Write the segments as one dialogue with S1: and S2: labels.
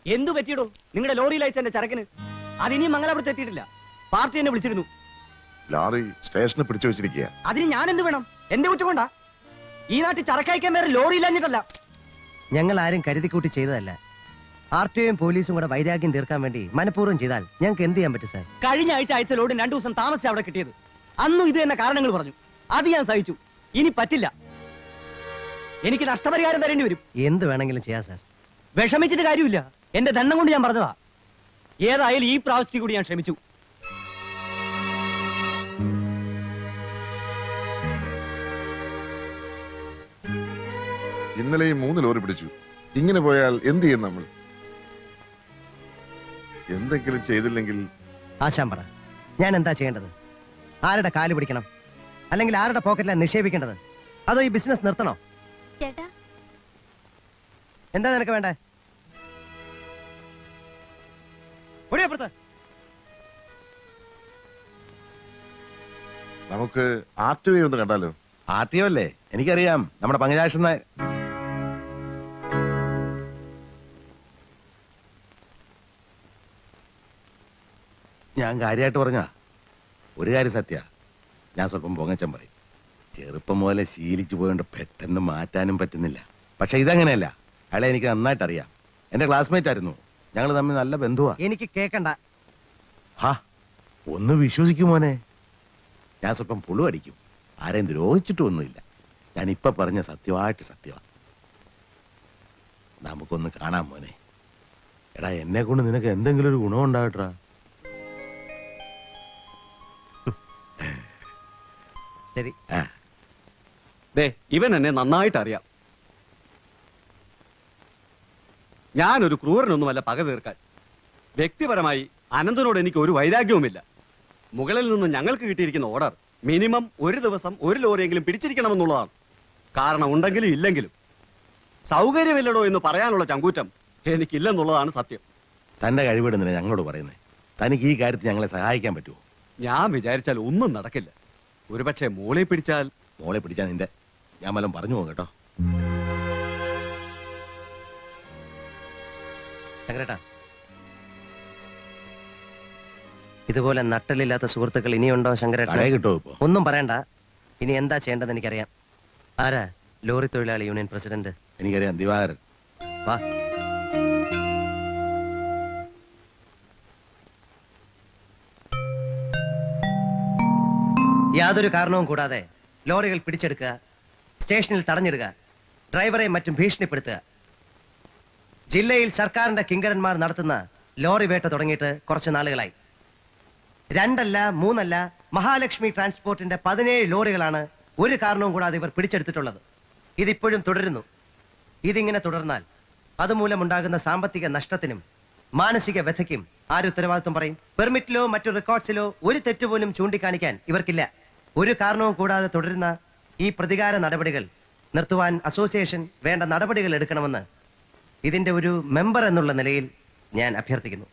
S1: എന്തു പറ്റിയിടോ നിങ്ങളുടെ ലോറിയിൽ അയച്ച എന്റെ ചരക്കിന്? അതിനിയും മംഗലാപുരത്ത് എത്തിയിട്ടില്ല. പാർട്ടി എന്നെ വിളിച്ചിരുന്നു.
S2: ലോറി സ്റ്റേഷനിൽ പിടിച്ചു വെച്ചിരിക്കുക.
S1: അതിന് ഞാൻ എന്ത് വേണം? എന്റെ കുറ്റം കൊണ്ടാ. ഈ നാട്ടിൽ ചരക്കയക്കാൻ വേറെ ലോറി ഇല്ലാഞ്ഞിട്ടല്ല.
S3: ഞങ്ങൾ ആരും കരുതിക്കൂട്ടി ചെയ്തതല്ല. ആർടിഒയും പോലീസും കൂടെ വൈരാഗ്യം തീർക്കാൻ വേണ്ടി മനഃപൂർവ്വം ചെയ്താൽ ഞങ്ങൾക്ക് എന്ത് ചെയ്യാൻ പറ്റും സാർ?
S1: കഴിഞ്ഞ ആഴ്ച അയച്ച ലോഡ് 2 ദിവസം താമസിച്ച് അവിടെ കിട്ടിയത്. അന്നും ഇത് തന്നെ കാരണങ്ങൾ പറഞ്ഞു. അത് ഞാൻ സഹിച്ചു. ഇനി പറ്റില്ല. എനിക്ക് നഷ്ടപരിഹാരം തരേണ്ടി വരും.
S3: എന്ത് വേണമെങ്കിലും ചെയ്യാം സാർ.
S1: വിഷമിച്ചിട്ട് കാര്യമില്ല. എന്റെ ദണ്ണം കൊണ്ട് ഞാൻ പറഞ്ഞതാ. ഏതായാലും ഈ പ്രാവശ്യത്തിൽ കൂടി ഞാൻ ക്ഷമിച്ചു.
S2: ഇന്നലെ 3 ലോറി പിടിച്ചു. ഇങ്ങനെ പോയാൽ എന്ത് ചെയ്യും നമ്മൾ? എന്തെങ്കിലും ചെയ്തില്ലെങ്കിൽ
S3: ആശാൻ പറ, ഞാൻ എന്താ ചെയ്യേണ്ടത്? ആരുടെ കാല് പിടിക്കണം? അല്ലെങ്കിൽ ആരുടെ പോക്കറ്റിലാണ് നിക്ഷേപിക്കേണ്ടത്? അതോ ഈ ബിസിനസ് നിർത്തണോ?
S4: ചേട്ടാ,
S3: എന്താ നിനക്ക് വേണ്ടേ? അപ്പുറത്ത്
S2: നമുക്ക് ആർടിഒ ഒന്ന് കണ്ടാലോ?
S5: ആർടിഒ അല്ലേ? എനിക്കറിയാം, നമ്മുടെ പങ്കജാക്ഷൻ. ഞാൻ കാര്യമായിട്ട് പറഞ്ഞ ഒരു കാര്യം സത്യ, ഞാൻ സ്വല്പം പൊങ്ങച്ചം പറയും. ചെറുപ്പം മുതലേ ശീലിച്ചു പോയോണ്ട് പെട്ടെന്ന് മാറ്റാനും പറ്റുന്നില്ല. പക്ഷെ ഇതങ്ങനെയല്ല. അയാളെ എനിക്ക് നന്നായിട്ട് അറിയാം. എന്റെ ക്ലാസ്മേറ്റ് ആയിരുന്നു. ഞങ്ങൾ തമ്മിൽ നല്ല ബന്ധുവാ.
S3: എനിക്ക് കേക്കണ്ട.
S5: ഹാ, ഒന്ന് വിശ്വസിക്കും മോനെ. ഞാൻ സ്വല്പം പുളു അടിക്കും. ആരെയും ദ്രോഹിച്ചിട്ടും ഒന്നുമില്ല. ഞാൻ ഇപ്പൊ പറഞ്ഞ സത്യമായിട്ട് സത്യമാ. നമുക്കൊന്ന് കാണാം മോനെ. എടാ, എന്നെ കൊണ്ട് നിനക്ക് എന്തെങ്കിലും ഒരു ഗുണം ഉണ്ടാകട്ടാ.
S3: ശരി.
S1: ഇവൻ എന്നെ നന്നായിട്ട് അറിയാം. ഞാനൊരു ക്രൂരനൊന്നുമല്ല പക തീർക്കാൻ. വ്യക്തിപരമായി അനന്തനോട് എനിക്ക് ഒരു വൈരാഗ്യവുമില്ല. മുകളിൽ നിന്ന് ഞങ്ങൾക്ക് കിട്ടിയിരിക്കുന്ന ഓർഡർ മിനിമം ഒരു ദിവസം 1 ലോറിയെങ്കിലും പിടിച്ചിരിക്കണമെന്നുള്ളതാണ്. കാരണം ഉണ്ടെങ്കിലും ഇല്ലെങ്കിലും സൗകര്യമില്ലടോ എന്ന് പറയാനുള്ള ചങ്കൂറ്റം എനിക്കില്ലെന്നുള്ളതാണ് സത്യം.
S5: തന്റെ കഴിവിടുന്നില്ല ഞങ്ങളോട് പറയുന്നത്. തനിക്ക് ഈ കാര്യത്തിൽ ഞങ്ങളെ സഹായിക്കാൻ പറ്റുമോ?
S1: ഞാൻ വിചാരിച്ചാൽ ഒന്നും നടക്കില്ല. ഒരുപക്ഷെ മോളെ പിടിച്ചാൽ
S5: നിന്റെ ഞാൻ വല്ലതും പറഞ്ഞു പോകും കേട്ടോ.
S3: ശങ്കരേട്ടാ, ഇതുപോലെ നട്ടലില്ലാത്ത സുഹൃത്തുക്കൾ ഇനിയുണ്ടോ ശങ്കരേട്ടാ?
S5: കിട്ടോ ഇപ്പൊ?
S3: ഒന്നും പറയണ്ട. ഇനി എന്താ ചെയ്യേണ്ടത് എനിക്കറിയാം. ആരാ ലോറി തൊഴിലാളി യൂണിയൻ പ്രസിഡന്റ്?
S5: എനിക്കറിയാം, ദിവാകരൻ.
S3: വാ. യാതൊരു കാരണവും കൂടാതെ ലോറികൾ പിടിച്ചെടുക്കുക, സ്റ്റേഷനിൽ തടഞ്ഞിടുക, ഡ്രൈവറെ മറ്റും ഭീഷണിപ്പെടുത്തുക. ജില്ലയിൽ സർക്കാരിന്റെ കിങ്കരന്മാർ നടത്തുന്ന ലോറി വേട്ട തുടങ്ങിയിട്ട് കുറച്ച് നാളുകളായി. 2 അല്ല 3 അല്ല, മഹാലക്ഷ്മി ട്രാൻസ്പോർട്ടിന്റെ 17 ലോറികളാണ് ഒരു കാരണവും കൂടാതെ ഇവർ പിടിച്ചെടുത്തിട്ടുള്ളത്. ഇതിപ്പോഴും തുടരുന്നു. ഇതിങ്ങനെ തുടർന്നാൽ അതുമൂലമുണ്ടാകുന്ന സാമ്പത്തിക നഷ്ടത്തിനും മാനസിക വ്യഥയ്ക്കും ആര് ഉത്തരവാദിത്വം പറയും? പെർമിറ്റിലോ മറ്റു റെക്കോർഡ്സിലോ ഒരു തെറ്റുപോലും ചൂണ്ടിക്കാണിക്കാൻ ഇവർക്കില്ല. ഒരു കാരണവും കൂടാതെ തുടരുന്ന ഈ പ്രതികാര നടപടികൾ നിർത്തുവാൻ അസോസിയേഷൻ വേണ്ട നടപടികൾ എടുക്കണമെന്ന് ഇതിന്റെ ഒരു മെമ്പർ എന്നുള്ള നിലയിൽ ഞാൻ അഭ്യർത്ഥിക്കുന്നു.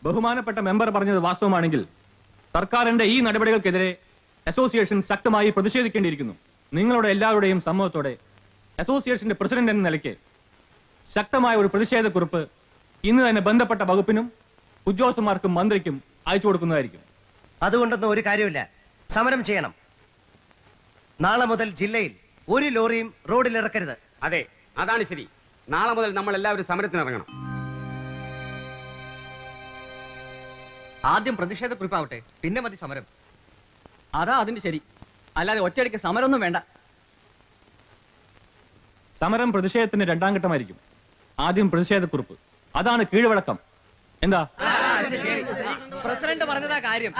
S6: ബഹുമാനപ്പെട്ട മെമ്പർ പറഞ്ഞത് വാസ്തവമാണെങ്കിൽ സർക്കാരിന്റെ ഈ നടപടികൾക്കെതിരെ അസോസിയേഷൻ ശക്തമായി പ്രതിഷേധിക്കേണ്ടിയിരിക്കുന്നു. നിങ്ങളുടെ എല്ലാവരുടെയും സമ്മതത്തോടെ അസോസിയേഷന്റെ പ്രസിഡന്റ് എന്ന നിലയ്ക്ക് ശക്തമായ ഒരു പ്രതിഷേധക്കുറിപ്പ് ഇന്ന് തന്നെ ബന്ധപ്പെട്ട വകുപ്പിനും ഉദ്യോഗസ്ഥന്മാർക്കും മന്ത്രിക്കും അയച്ചു കൊടുക്കുന്നതായിരിക്കും.
S3: അതുകൊണ്ടൊന്നും ഒരു കാര്യമില്ല. സമരം ചെയ്യണം. നാളെ മുതൽ ജില്ലയിൽ ഒരു ലോറിയും റോഡിൽ ഇറക്കരുത്.
S7: അതെ, അതാണ് ശരി. നാളെ മുതൽ നമ്മൾ എല്ലാവരും സമരത്തിനിറങ്ങണം.
S1: ആദ്യം പ്രതിഷേധക്കുറിപ്പാവട്ടെ, പിന്നെ മതി സമരം. അതാ അതിന്റെ ശരി. അല്ലാതെ ഒറ്റയടിക്ക് സമരമൊന്നും വേണ്ട.
S6: സമരം പ്രതിഷേധത്തിന്റെ 2ാം ഘട്ടമായിരിക്കും. ആദ്യം പ്രതിഷേധക്കുറിപ്പ്, അതാണ് കീഴ്വഴക്കം. എന്താ
S1: പ്രസിഡന്റ് പറഞ്ഞതാ കാര്യം.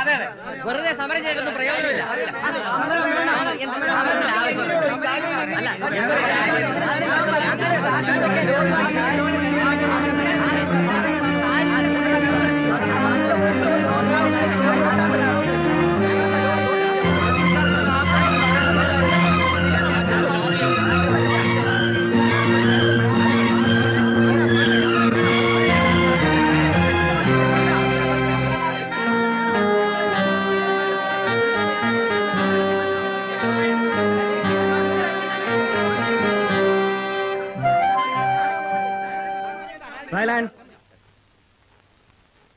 S1: വെറുതെ സമരം ചെയ്തൊന്നും പ്രയോജനമില്ല.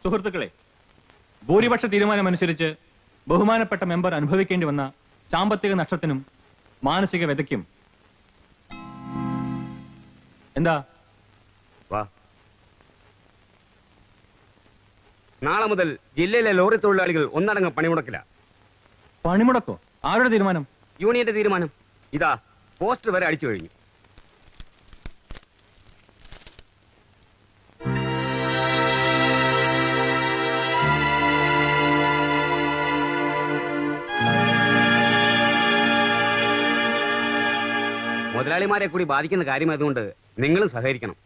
S6: സുഹൃത്തുക്കളെ, ഭൂരിപക്ഷ തീരുമാനമനുസരിച്ച് ബഹുമാനപ്പെട്ട മെമ്പർ അനുഭവിക്കേണ്ടി വന്ന സാമ്പത്തിക നഷ്ടത്തിനും മാനസിക വ്യതയ്ക്കും എന്താ
S7: വാ. നാളെ മുതൽ ജില്ലയിലെ ലോറി തൊഴിലാളികൾ ഒന്നടങ്കം പണിമുടക്കില്ല.
S6: പണിമുടക്കോ? ആരുടെ തീരുമാനം?
S7: യൂണിയന്റെ തീരുമാനം. ഇതാ പോസ്റ്റർ വരെ അടിച്ചു കഴിഞ്ഞു. മുതലാളിമാരെ കൂടി ബാധിക്കുന്ന കാര്യമായതുകൊണ്ട് നിങ്ങളും സഹകരിക്കണം.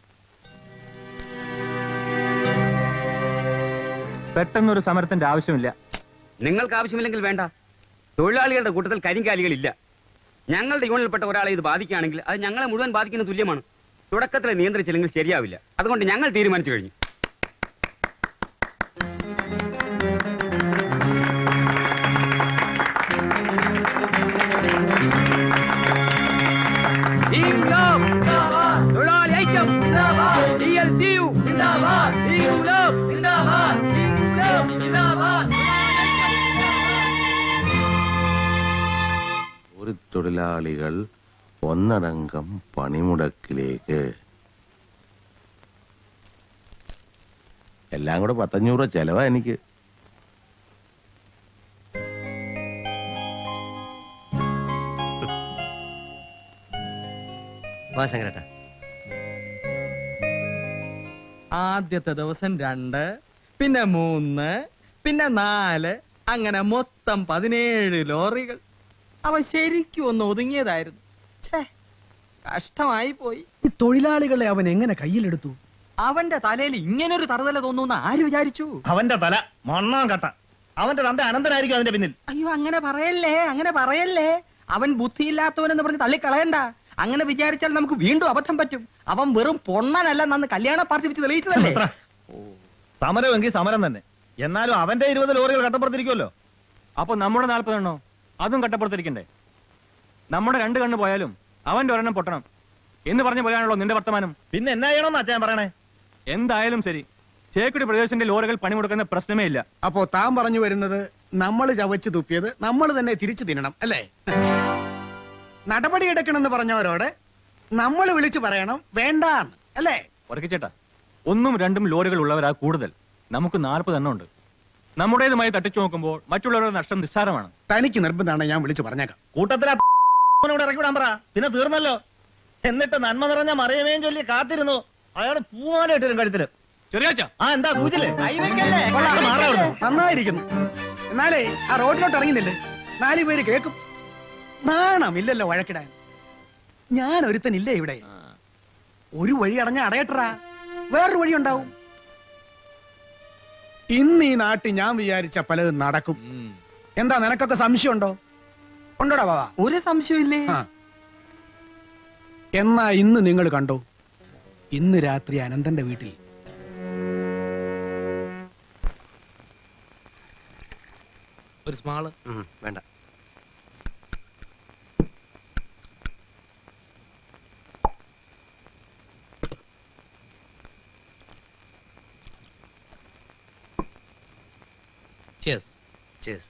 S6: പെട്ടെന്നൊരു സമരത്തിന്റെ ആവശ്യമില്ല.
S7: നിങ്ങൾക്ക് ആവശ്യമില്ലെങ്കിൽ വേണ്ട. തൊഴിലാളികളുടെ കൂട്ടത്തിൽ കരിങ്കാലികളില്ല. ഞങ്ങളുടെ യൂണിയനിൽപ്പെട്ട ഒരാളെ ഇത് ബാധിക്കുകയാണെങ്കിൽ അത് ഞങ്ങളെ മുഴുവൻ ബാധിക്കുന്ന തുല്യമാണ്. തുടക്കത്തിലെ നിയന്ത്രിച്ചില്ലെങ്കിൽ ശരിയാവില്ല. അതുകൊണ്ട് ഞങ്ങൾ തീരുമാനിച്ചു കഴിഞ്ഞു. തൊഴിലാളി ഐക്യം
S5: ഒരു തൊഴിലാളികൾ ഒന്നടങ്കം പണിമുടക്കിലേക്ക്. എല്ലാം കൂടെ 500 രൂപ ചെലവാ എനിക്ക്.
S3: വാ ശങ്കരേട്ടാ.
S4: ആദ്യത്തെ ദിവസം 2, പിന്നെ 3, പിന്നെ 4, അങ്ങനെ മൊത്തം 17 ലോറികൾ. അവൻ ശരിക്കും ഒന്ന് ഒതുങ്ങിയതായിരുന്നു. ഛേ, കഷ്ടമായി പോയി.
S8: ഈ തൊഴിലാളികളെ അവൻ എങ്ങനെ കയ്യിലെടുത്തു?
S4: അവന്റെ തലയിൽ ഇങ്ങനൊരു തറുതല തോന്നുന്ന ആര് വിചാരിച്ചു?
S9: അവന്റെ തല മണ്ണാൻ കട്ട. അവന്റെ തന്റെ അനന്തരായിരിക്കും അതിന്റെ പിന്നിൽ.
S4: അയ്യോ, അങ്ങനെ പറയല്ലേ, അങ്ങനെ പറയല്ലേ. അവൻ ബുദ്ധിയില്ലാത്തവനെന്ന് പറഞ്ഞ് തള്ളിക്കളയണ്ട. അങ്ങനെ വിചാരിച്ചാൽ നമുക്ക് വീണ്ടും അബദ്ധം പറ്റും. അവൻ വെറും പൊണ്ണനല്ല, നന്ന് കല്യാണ പാർട്ടി വെച്ച് തെളിയിച്ചതല്ലേ.
S9: സമരമെങ്കിൽ സമരം തന്നെ. എന്നാലും അവന്റെ 20 ലോറികൾ കട്ടപ്പുറത്തിരിക്കുമല്ലോ.
S6: അപ്പൊ നമ്മുടെ 40 എണ്ണോ അതും കട്ടപ്പുറത്തിരിക്കണ്ടേ? നമ്മുടെ 2 കണ്ണ് പോയാലും അവന്റെ ഒരെണ്ണം പൊട്ടണം എന്ന് പറഞ്ഞു പോയാണല്ലോ നിന്റെ വർത്തമാനം.
S9: പിന്നെ എന്നാ ചെയ്യണമെന്ന് അച്ഛൻ പറയണേ?
S6: എന്തായാലും ശരി, ചേക്കുടി പ്രദേശത്തിന്റെ ലോറികൾ പണിമുടക്കുന്ന പ്രശ്നമേ ഇല്ല.
S8: അപ്പോ താൻ പറഞ്ഞു വരുന്നത് നമ്മൾ ചവച്ചു തുപ്പിയത് നമ്മൾ തന്നെ തിരിച്ചു തിന്നണം അല്ലേ? നടപടി എടുക്കണമെന്ന് പറഞ്ഞവരോട് നമ്മൾ വിളിച്ചു പറയണം വേണ്ടാന്ന് അല്ലേ?
S6: ഉറക്കിച്ചേട്ടാ, 1ഉം 2ഉം ലോറികൾ ഉള്ളവരാ കൂടുതൽ. നമുക്ക് 40 എണ്ണം ഉണ്ട്. നമ്മുടേതുമായി തട്ടിച്ചു നോക്കുമ്പോൾ മറ്റുള്ളവരുടെ നഷ്ടം നിസ്സാരമാണ്.
S8: തനിക്ക് നിർബന്ധമാണ്, ഞാൻ വിളിച്ചു പറഞ്ഞേക്കാം.
S9: കൂട്ടത്തിലെ ഇറക്കി വിടാൻ പറ. പിന്നെ തീർന്നല്ലോ. എന്നിട്ട് നന്മ നിറഞ്ഞ മറിയമേയും ചൊല്ലി കാത്തിരുന്നു. അയാള് പൂവാല ഇട്ടിരും കഴുത്തില്.
S6: ചെറിയാച്ച,
S9: ആ എന്താ സൂചില്ലേ?
S8: നന്നായിരിക്കുന്നു. എന്നാലേ ആ റോഡിലോട്ട് ഇറങ്ങുന്നില്ലേ, 4 പേര് കേൾക്കും. നാണമില്ലല്ലോ വഴക്കിടാൻ. ഞാൻ ഒരുത്തനില്ലേ ഇവിടെ. ഒരു വഴി അടഞ്ഞ അടയട്ടറാ, വേറൊരു വഴി ഉണ്ടാവും. ഇന്ന് ഈ നാട്ടിൽ ഞാൻ വിചാരിച്ച പലതും നടക്കും. എന്താ നിനക്കൊക്കെ സംശയമുണ്ടോ? ഉണ്ടോടാ ബാബാ?
S4: ഒരു സംശയമില്ലേ.
S8: എന്നാ ഇന്ന് നിങ്ങൾ കണ്ടോ, ഇന്ന് രാത്രി അനന്തന്റെ വീട്ടിൽ
S4: ഒരു സ്മാള്
S3: വേണ്ട.
S4: Cheers.
S3: Cheers.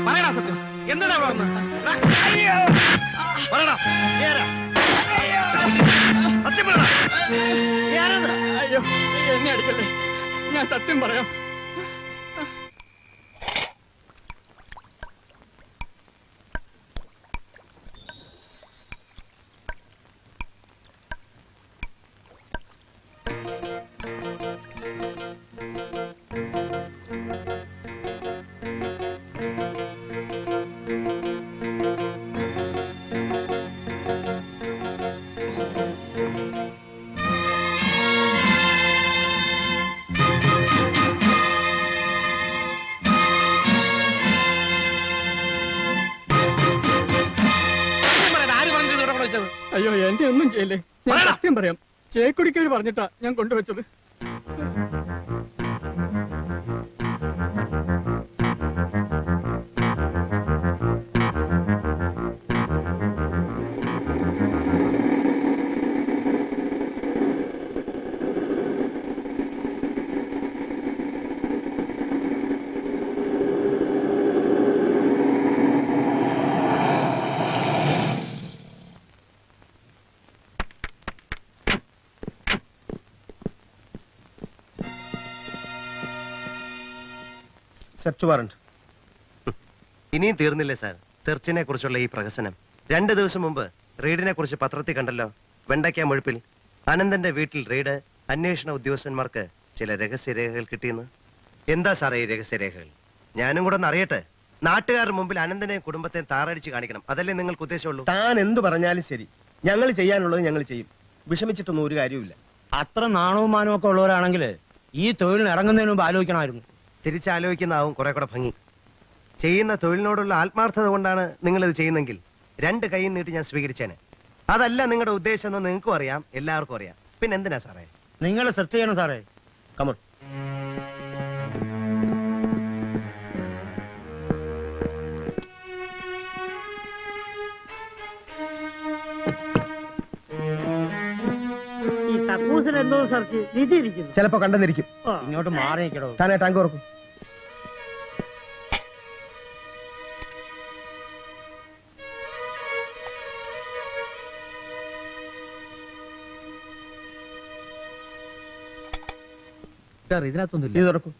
S4: പറയടാ സത്യം, എന്താണ് അവിടെ വന്നത്?
S9: പറയടാ, നീ ആരാ? സത്യം പറയടാ. നീ ആരാന്ന്?
S4: അയ്യോ, എന്നെ അടിക്കല്ലേ, ഞാൻ സത്യം പറയാം.
S9: വിളിച്ചത്?
S6: അയ്യോ എന്റെ ഒന്നും ചെയ്യല്ലേ, ഞാൻ സത്യം പറയാം. ചേക്കുടിക്കേര് പറഞ്ഞിട്ടാ ഞാൻ കൊണ്ടുവച്ചത്.
S9: Search warrant.
S3: ഇനിയും തീർന്നില്ലേ സാർ സെർച്ചിനെ കുറിച്ചുള്ള ഈ പ്രഹസനം? 2 ദിവസം മുമ്പ് റെയ്ഡിനെ കുറിച്ച് പത്രത്തിൽ കണ്ടല്ലോ. വെണ്ടയ്ക്ക മുഴുപ്പിൽ അനന്തന്റെ വീട്ടിൽ റെയ്ഡ്. അന്വേഷണ ഉദ്യോഗസ്ഥന്മാർക്ക് ചില രഹസ്യരേഖകൾ കിട്ടിയെന്ന്. എന്താ സാറേ ഈ രഹസ്യരേഖകൾ? ഞാനും കൂടെ ഒന്ന് അറിയട്ടെ. നാട്ടുകാരുടെ മുമ്പിൽ അനന്തനെയും കുടുംബത്തെയും താറടിച്ച് കാണിക്കണം, അതല്ലേ നിങ്ങൾക്ക് ഉദ്ദേശമുള്ളൂ?
S9: താൻ എന്ത് പറഞ്ഞാലും ശരി, ഞങ്ങൾ ചെയ്യാനുള്ളത് ഞങ്ങൾ ചെയ്യും. വിഷമിച്ചിട്ടൊന്നും ഒരു കാര്യമില്ല.
S10: അത്ര നാണവും മാനവും ഒക്കെ ഉള്ളവരാണെങ്കിൽ ഈ തൊഴിലിന് ഇറങ്ങുന്നതിന് മുമ്പ് ആലോചിക്കണമായിരുന്നു.
S3: തിരിച്ചാലോചിക്കുന്നതാവും കുറെ കൂടെ ഭംഗി. ചെയ്യുന്ന തൊഴിലിനോടുള്ള ആത്മാർത്ഥത കൊണ്ടാണ് നിങ്ങളിത് ചെയ്യുന്നെങ്കിൽ 2 കൈ നീട്ടി ഞാൻ സ്വീകരിച്ചേനെ. അതല്ല നിങ്ങളുടെ ഉദ്ദേശം എന്ന് നിങ്ങൾക്കും അറിയാം, എല്ലാവർക്കും അറിയാം. പിന്നെ എന്തിനാ സാറേ?
S10: നിങ്ങൾ സെർച്ച് ചെയ്യണം സാറേ.
S9: കമോൺ.
S10: ഈ കക്കൂസിൽ എന്തോ സെർച്ച് നീട്ടിയിരിക്കുന്നു.
S9: ചിലപ്പോ കണ്ടെന്നിരിക്കും.
S10: ഇങ്ങോട്ട് മാറി നിൽക്കണോ?
S9: താനെ ടാങ്ക് ഓർക്കും.
S4: സാർ ഇതിനകത്തൊന്നുമില്ല.
S9: ഇത് തുറക്കും.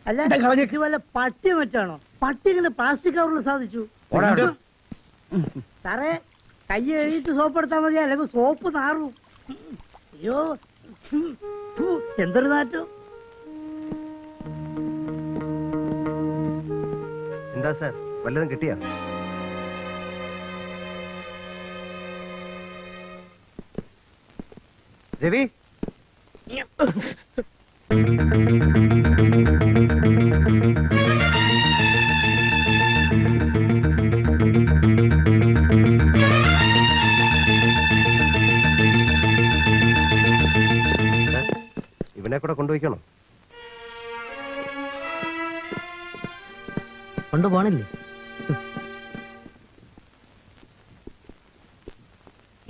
S10: അല്ല വല്ല പട്ടി വെച്ചാണോ? പട്ടി ഇങ്ങനെ പ്ലാസ്റ്റിക് കവറിൽ സാധിച്ചു. സാറേ കൈ എഴുതിട്ട് സോപ്പ് എടുത്താൽ മതി, അല്ലെങ്കിൽ സോപ്പ് നാറും. അയ്യോ എന്തൊരു നാറ്റം.
S3: എന്താ സാർ വല്ലതും കിട്ടിയോ? രവി, ഇവനെ കൂടെ കൊണ്ടുപോയിക്കണോ?
S4: കൊണ്ടുപോണില്ലേ?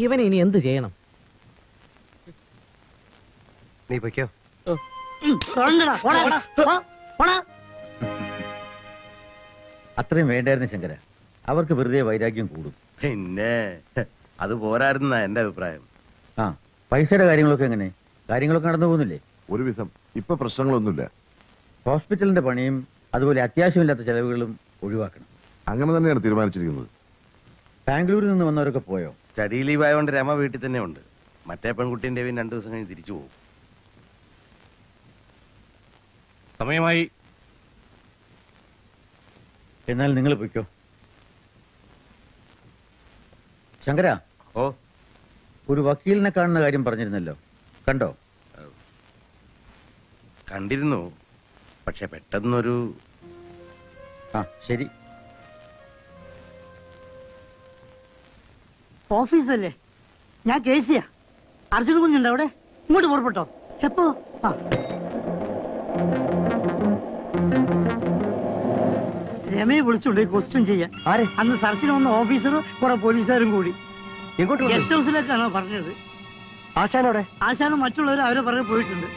S4: ഇവനെ ഇനി എന്ത് ചെയ്യണം?
S3: നീ പൊയ്ക്കോ.
S11: അത്രയും വേണ്ടായിരുന്നു ശങ്കര. അവർക്ക് വെറുതെ വൈരാഗ്യം കൂടും.
S5: പിന്നെ അത് പോരായിരുന്ന എന്റെ അഭിപ്രായം.
S11: ആ പൈസയുടെ കാര്യങ്ങളൊക്കെ എങ്ങനെ? കാര്യങ്ങളൊക്കെ നടന്നു പോകുന്നില്ലേ?
S2: ഒരുവിധം ഇപ്പൊ പ്രശ്നങ്ങളൊന്നുമില്ല.
S11: ഹോസ്പിറ്റലിന്റെ പണിയും അതുപോലെ അത്യാവശ്യമില്ലാത്ത ചെലവുകളും ഒഴിവാക്കണം.
S2: അങ്ങനെ തന്നെയാണ് തീരുമാനിച്ചിരിക്കുന്നത്.
S11: ബാംഗ്ലൂരിൽ നിന്ന് വന്നവരൊക്കെ പോയോ?
S5: സ്റ്റഡി ലീവ് ആയതുകൊണ്ട് രമ വീട്ടിൽ തന്നെ ഉണ്ട്. മറ്റേ പെൺകുട്ടിന്റെ 2 ദിവസം കഴിഞ്ഞ് തിരിച്ചു പോകും.
S11: സമയമായി. എന്നാൽ നിങ്ങൾ പൊയ്ക്കോ. ശങ്കര,
S5: ഓ,
S11: ഒരു വക്കീലിനെ കാണുന്ന കാര്യം പറഞ്ഞിരുന്നല്ലോ, കണ്ടോ?
S5: കണ്ടിരുന്നു, പക്ഷെ പെട്ടെന്നൊരു...
S11: ആ ശരി.
S10: ഓഫീസല്ലേ? ഞാൻ കേസിയാ. അർജുന കുഞ്ഞുണ്ട് അവിടെ. ഇങ്ങോട്ട് പുറപ്പെട്ടോ. എപ്പോ? ആ രമയെ വിളിച്ചുണ്ട് ക്വസ്റ്റ്യൻ ചെയ്യാൻ. അന്ന് സർച്ചിന് വന്ന ഓഫീസറും കുറെ പോലീസുകാരും കൂടി ഗസ്റ്റ് ഹൗസിലേക്കാണോ പറഞ്ഞത്.
S3: ആശാനോടെ?
S10: ആശാനും മറ്റുള്ളവരും അവരെ പറഞ്ഞ് പോയിട്ടുണ്ട്.